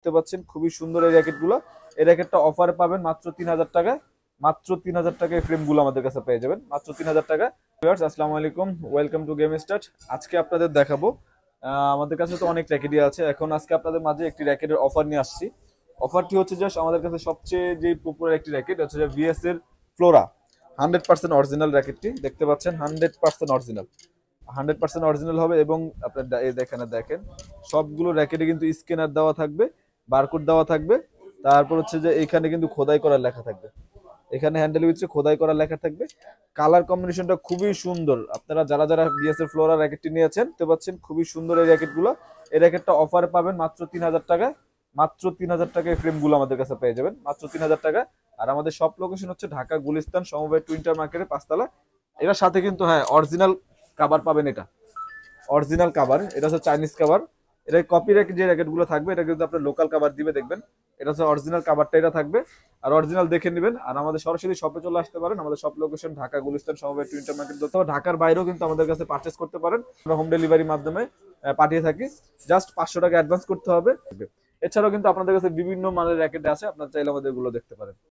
দেখতে পাচ্ছেন খুবই সুন্দর এই র্যাকেটগুলো। এই র্যাকেটটা অফারে পাবেন মাত্র 3000 টাকায়। মাত্র 3000 টাকায় ফ্রেমগুলো আমাদের কাছে পেয়ে যাবেন মাত্র 3000 টাকা। ভিউয়ার্স আসসালামু আলাইকুম, ওয়েলকাম টু গেম স্টার্ট। আজকে আপনাদের দেখাবো আমাদের কাছে তো অনেক র্যাকেটই আছে, এখন আজকে আপনাদের মাঝে একটি র্যাকেটের অফার নিয়ে আসছি। অফারটি হচ্ছে জাস্ট আমাদের কাছে সবচেয়ে যে পপুলার একটি র্যাকেট হচ্ছে যে ভিএস এর ফ্লোরা 100% অরিজিনাল র্যাকেটটি দেখতে পাচ্ছেন, 100% অরিজিনাল। 100% অরিজিনাল হবে এবং আপনার দেখেন সবগুলো র্যাকেটে কিন্তু স্ক্যানার দেওয়া থাকবে, বারকোড দেওয়া থাকবে। তারপর হচ্ছে যে এখানে কিন্তু খোদাই করা লেখা থাকবে, এখানে হ্যান্ডেল উইথে খোদাই করা লেখা থাকবে। কালার কম্বিনেশনটা খুবই সুন্দর। আপনারা যারা যারা বিএসএল ফ্লোরা র্যাকেটটি নিয়েছেন দেখতে পাচ্ছেন খুবই সুন্দর এই র্যাকেটগুলো। এই র্যাকেটটা অফারে পাবেন মাত্র 3000 টাকায়। মাত্র 3000 টাকায় ফ্রেমগুলো আমাদের কাছে পেয়ে যাবেন মাত্র 3000 টাকা। আর আমাদের সব লোকেশন হচ্ছে ঢাকা গুলিস্তান সমবায় টুইন্টার মার্কেটের 5 তলা। এটার সাথে কিন্তু হ্যাঁ অরিজিনাল কাভার পাবেন, এটা অরিজিনাল কাভার, এটা হচ্ছে চাইনিজ কাভার। এটা কপি যে র্যাকেট গুলো থাকবে এটা কিন্তু আপনার লোকাল কাভার দিবে, দেখবেন এটা হচ্ছে অরিজিনাল কাভারটা, এটা থাকবে। আর অরিজিনাল দেখে নেবেন। আর আমাদের সরাসরি শপে চলে আসতে পারেন, আমাদের শপ লোকেশন ঢাকা গুলিস্তান সমবায় টুইন্টার মার্কেট। অথবা ঢাকার বাইরেও কিন্তু আমাদের কাছে পারচেস করতে পারেন, আমরা হোম ডেলিভারির মাধ্যমে পাঠিয়ে থাকি। জাস্ট 500 টাকা অ্যাডভান্স করতে হবে। এছাড়াও কিন্তু আপনাদের কাছে বিভিন্ন মানের র্যাকেট আছে, আপনারা চাইলে আমাদের গুলো দেখতে পারেন।